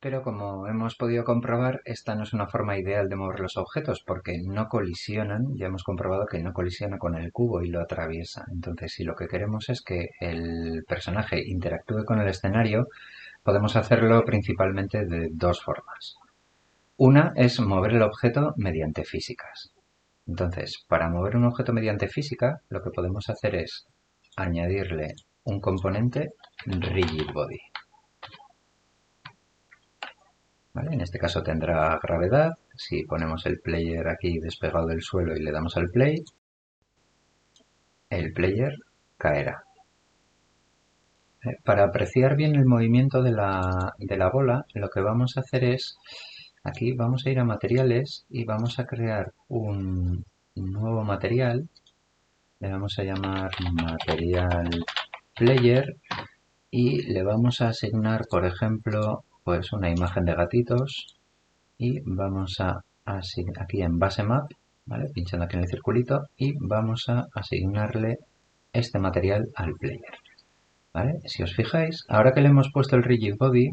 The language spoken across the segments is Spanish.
Pero como hemos podido comprobar, esta no es una forma ideal de mover los objetos porque no colisionan, ya hemos comprobado que no colisiona con el cubo y lo atraviesa. Entonces, si lo que queremos es que el personaje interactúe con el escenario, podemos hacerlo principalmente de dos formas. Una es mover el objeto mediante físicas. Entonces, para mover un objeto mediante física, lo que podemos hacer es añadirle un componente rigid body. ¿Vale? En este caso tendrá gravedad. Si ponemos el player aquí despegado del suelo y le damos al play, el player caerá. Para apreciar bien el movimiento de la bola, lo que vamos a hacer es, aquí vamos a ir a materiales y vamos a crear un nuevo material. Le vamos a llamar material player y le vamos a asignar, por ejemplo, pues una imagen de gatitos y vamos a asignar aquí en base map, ¿vale? Pinchando aquí en el circulito y vamos a asignarle este material al player, ¿vale? Si os fijáis, ahora que le hemos puesto el rigid body,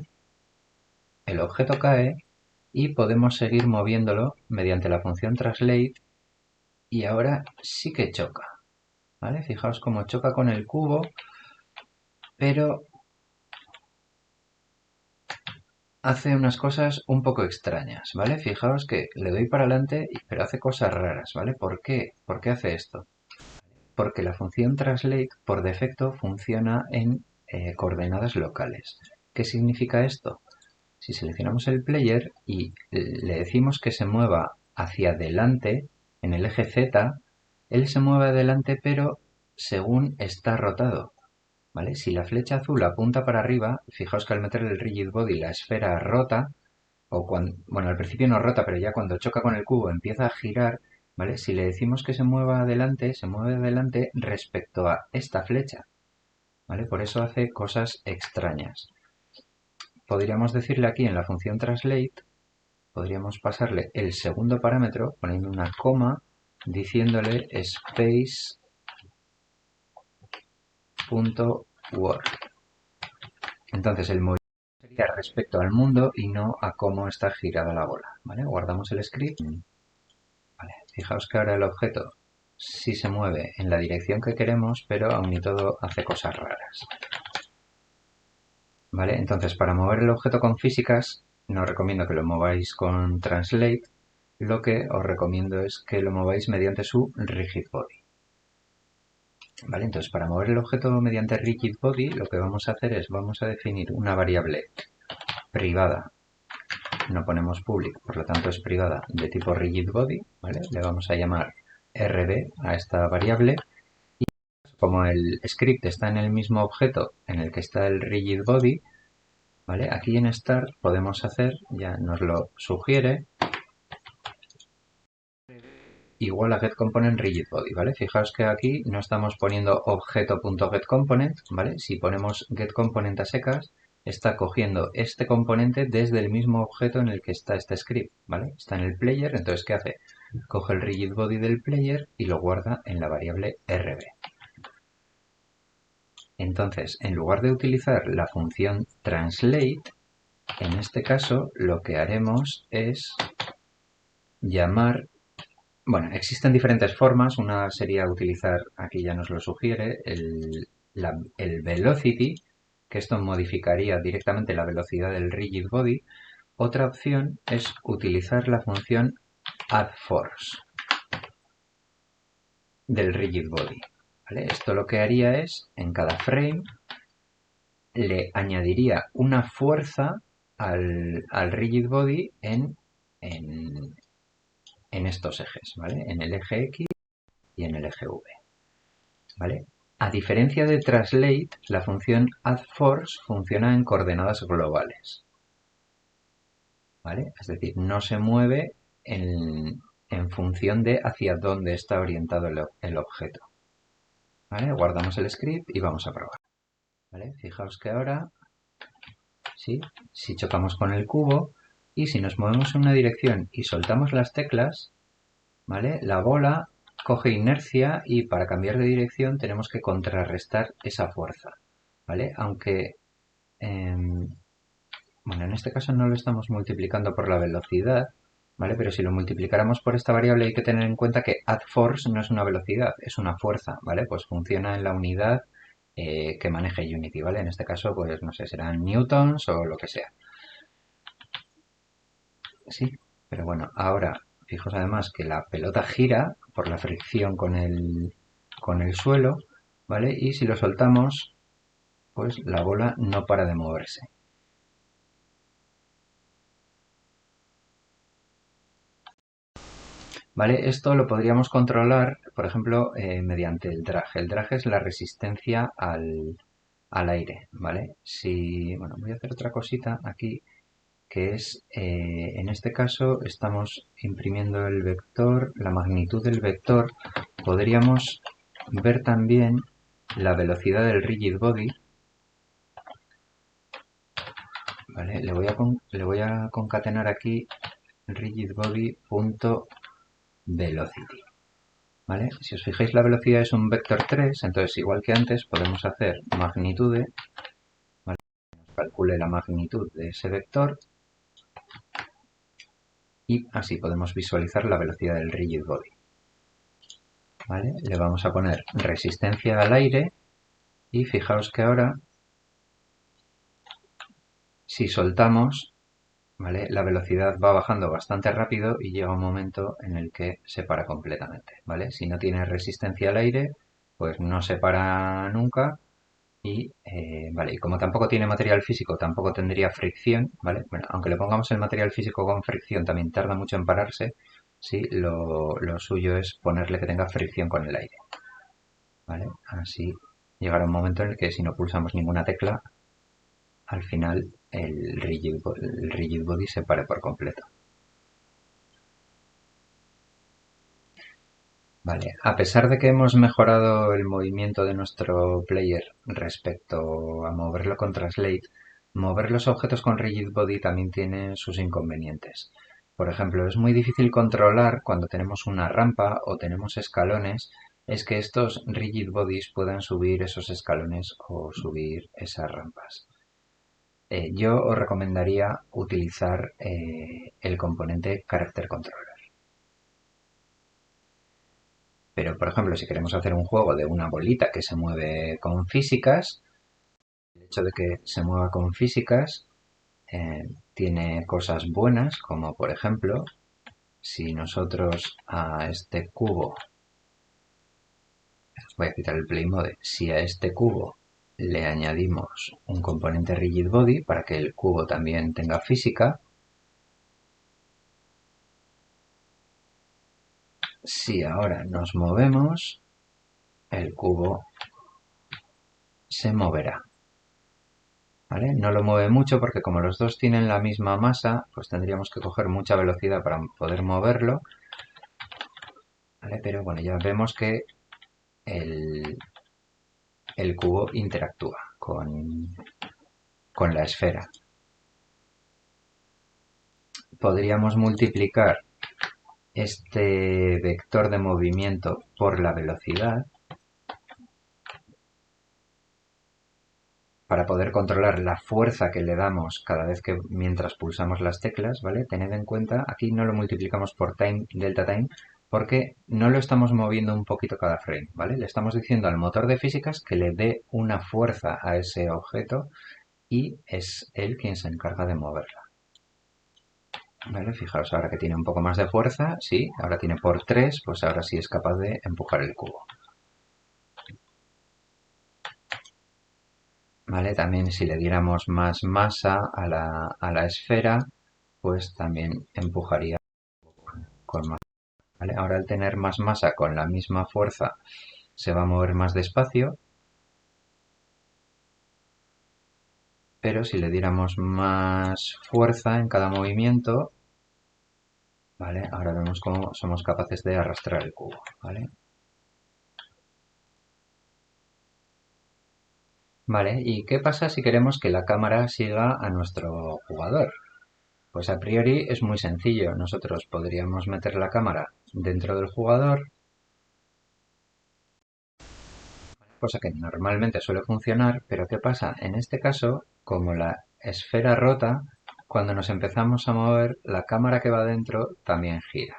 el objeto cae y podemos seguir moviéndolo mediante la función translate y ahora sí que choca, ¿vale? Fijaos cómo choca con el cubo, pero hace unas cosas un poco extrañas, ¿vale? Fijaos que le doy para adelante, pero hace cosas raras, ¿vale? ¿Por qué? ¿Por qué hace esto? Porque la función translate por defecto funciona en coordenadas locales. ¿Qué significa esto? Si seleccionamos el player y le decimos que se mueva hacia adelante en el eje Z, él se mueve adelante pero según está rotado. ¿Vale? Si la flecha azul apunta para arriba, fijaos que al meter el rigid body la esfera rota, o cuando, bueno, al principio no rota, pero ya cuando choca con el cubo empieza a girar, ¿vale? Si le decimos que se mueva adelante, se mueve adelante respecto a esta flecha, ¿vale? Por eso hace cosas extrañas. Podríamos decirle aquí en la función translate, podríamos pasarle el segundo parámetro poniendo una coma, diciéndole space.work. Entonces el movimiento sería respecto al mundo y no a cómo está girada la bola, ¿vale? Guardamos el script. Vale, fijaos que ahora el objeto sí se mueve en la dirección que queremos, pero aún y todo hace cosas raras. ¿Vale? Entonces, para mover el objeto con físicas, no os recomiendo que lo mováis con Translate. Lo que os recomiendo es que lo mováis mediante su Rigid Body. ¿Vale? Entonces, para mover el objeto mediante Rigid Body, lo que vamos a hacer es, vamos a definir una variable privada. No ponemos public, por lo tanto es privada, de tipo Rigid Body, ¿vale? Le vamos a llamar rb a esta variable. Como el script está en el mismo objeto en el que está el rigid body, ¿vale? Aquí en start podemos hacer, ya nos lo sugiere, igual a getComponent rigid body, ¿vale? Fijaos que aquí no estamos poniendo objeto.getComponent, ¿vale? Si ponemos getComponent a secas, está cogiendo este componente desde el mismo objeto en el que está este script, ¿vale? Está en el player, entonces ¿qué hace? Coge el rigid body del player y lo guarda en la variable rb. Entonces, en lugar de utilizar la función translate, en este caso lo que haremos es llamar, bueno, existen diferentes formas, una sería utilizar, aquí ya nos lo sugiere, el velocity, que esto modificaría directamente la velocidad del rigid body. Otra opción es utilizar la función addForce del rigid body. ¿Vale? Esto lo que haría es, en cada frame, le añadiría una fuerza al rigid body en estos ejes, ¿vale? En el eje X y en el eje V, ¿vale? A diferencia de translate, la función addForce funciona en coordenadas globales, ¿vale? Es decir, no se mueve en función de hacia dónde está orientado el objeto, ¿vale? Guardamos el script y vamos a probar, ¿vale? Fijaos que ahora, ¿sí? Si chocamos con el cubo y si nos movemos en una dirección y soltamos las teclas, ¿vale? La bola coge inercia y para cambiar de dirección tenemos que contrarrestar esa fuerza, ¿vale? Aunque Bueno, en este caso no lo estamos multiplicando por la velocidad, ¿vale? Pero si lo multiplicáramos por esta variable hay que tener en cuenta que add force no es una velocidad, es una fuerza, ¿vale? Pues funciona en la unidad que maneje Unity, ¿vale? En este caso, pues no sé, serán newtons o lo que sea. Sí, pero bueno, ahora fijaos además que la pelota gira por la fricción con el suelo, ¿vale? Y si lo soltamos, pues la bola no para de moverse. ¿Vale? Esto lo podríamos controlar, por ejemplo, mediante el drag. El drag es la resistencia al aire, ¿vale? Si, bueno, voy a hacer otra cosita aquí, que es, en este caso, estamos imprimiendo el vector, la magnitud del vector. Podríamos ver también la velocidad del rigid body, ¿vale? Le voy a concatenar aquí rigidbody.velocity. ¿Vale? Si os fijáis, la velocidad es un vector 3, entonces igual que antes podemos hacer magnitude, ¿vale? Nos calcule la magnitud de ese vector y así podemos visualizar la velocidad del rigid body. ¿Vale? Le vamos a poner resistencia al aire y fijaos que ahora, si soltamos, ¿vale? La velocidad va bajando bastante rápido y llega un momento en el que se para completamente, ¿vale? Si no tiene resistencia al aire, pues no se para nunca. Y, vale, y como tampoco tiene material físico, tampoco tendría fricción, ¿vale? Bueno, aunque le pongamos el material físico con fricción, también tarda mucho en pararse. Sí, lo suyo es ponerle que tenga fricción con el aire, ¿vale? Así llegará un momento en el que si no pulsamos ninguna tecla, al final el rigid body se pare por completo. Vale, a pesar de que hemos mejorado el movimiento de nuestro player respecto a moverlo con Translate, mover los objetos con Rigid Body también tiene sus inconvenientes. Por ejemplo, es muy difícil controlar cuando tenemos una rampa o tenemos escalones, es que estos Rigid Bodies puedan subir esos escalones o subir esas rampas. Yo os recomendaría utilizar el componente Character Controller. Pero, por ejemplo, si queremos hacer un juego de una bolita que se mueve con físicas, el hecho de que se mueva con físicas tiene cosas buenas, como por ejemplo, si nosotros a este cubo, voy a quitar el play mode, si a este cubo le añadimos un componente rigid body para que el cubo también tenga física, si ahora nos movemos, el cubo se moverá. ¿Vale? No lo mueve mucho porque como los dos tienen la misma masa, pues tendríamos que coger mucha velocidad para poder moverlo. ¿Vale? Pero bueno, ya vemos que el, el cubo interactúa con la esfera. Podríamos multiplicar este vector de movimiento por la velocidad para poder controlar la fuerza que le damos cada vez que mientras pulsamos las teclas, ¿vale? Tened en cuenta, aquí no lo multiplicamos por time, delta time, porque no lo estamos moviendo un poquito cada frame, ¿vale? Le estamos diciendo al motor de físicas que le dé una fuerza a ese objeto y es él quien se encarga de moverla. ¿Vale? Fijaos, ahora que tiene un poco más de fuerza, sí, ahora tiene por 3, pues ahora sí es capaz de empujar el cubo. ¿Vale? También si le diéramos más masa a la esfera, pues también empujaría con más. ¿Vale? Ahora al tener más masa con la misma fuerza se va a mover más despacio, pero si le diéramos más fuerza en cada movimiento, ¿vale? Ahora vemos cómo somos capaces de arrastrar el cubo, ¿vale? Vale, ¿y qué pasa si queremos que la cámara siga a nuestro jugador? Pues a priori es muy sencillo. Nosotros podríamos meter la cámara dentro del jugador, cosa que normalmente suele funcionar, pero ¿qué pasa? En este caso, como esfera rota, cuando nos empezamos a mover, la cámara que va dentro también gira.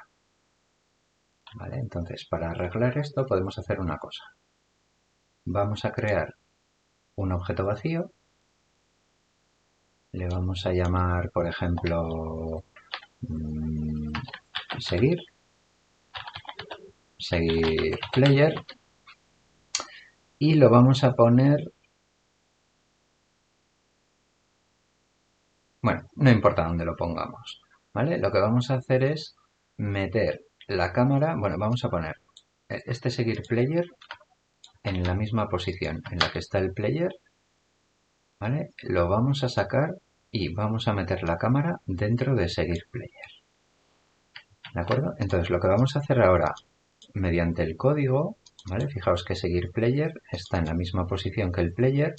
¿Vale? Entonces, para arreglar esto podemos hacer una cosa. Vamos a crear un objeto vacío. Le vamos a llamar, por ejemplo, seguir player, y lo vamos a poner, bueno, no importa dónde lo pongamos, ¿vale? Lo que vamos a hacer es meter la cámara, bueno, vamos a poner este seguir player en la misma posición en la que está el player, ¿vale? Lo vamos a sacar y vamos a meter la cámara dentro de seguir player, ¿de acuerdo? Entonces lo que vamos a hacer ahora, mediante el código, ¿vale? Fijaos que seguir player está en la misma posición que el player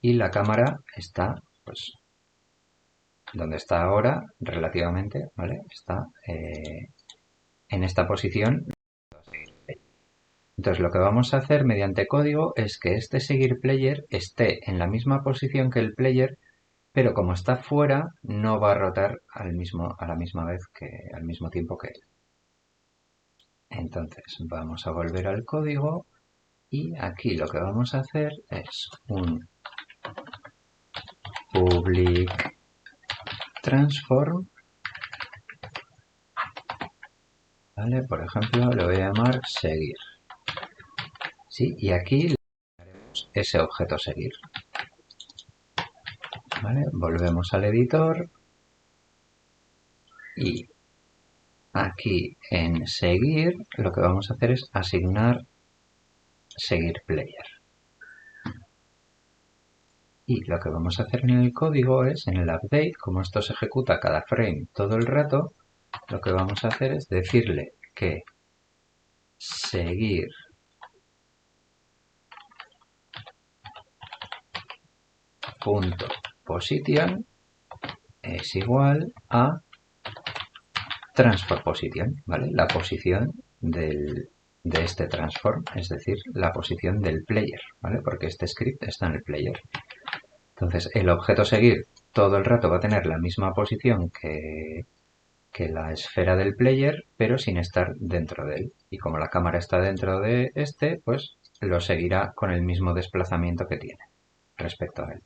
y la cámara está, pues, donde está ahora relativamente, ¿vale? Está en esta posición. Entonces lo que vamos a hacer mediante código es que este seguir player esté en la misma posición que el player, pero como está fuera no va a rotar a la misma vez al mismo tiempo que él. Entonces vamos a volver al código y aquí lo que vamos a hacer es un public transform, ¿vale? Por ejemplo, le voy a llamar seguir. ¿Sí? Y aquí le daremos ese objeto seguir. ¿Vale? Volvemos al editor y aquí en seguir lo que vamos a hacer es asignar seguir player. Y lo que vamos a hacer en el código es, en el update, como esto se ejecuta cada frame todo el rato, lo que vamos a hacer es decirle que seguir punto position es igual a transform position, ¿vale? La posición de este transform, es decir, la posición del player, ¿vale? Porque este script está en el player. Entonces, el objeto seguir todo el rato va a tener la misma posición que la esfera del player, pero sin estar dentro de él. Y como la cámara está dentro de este, pues lo seguirá con el mismo desplazamiento que tiene respecto a él.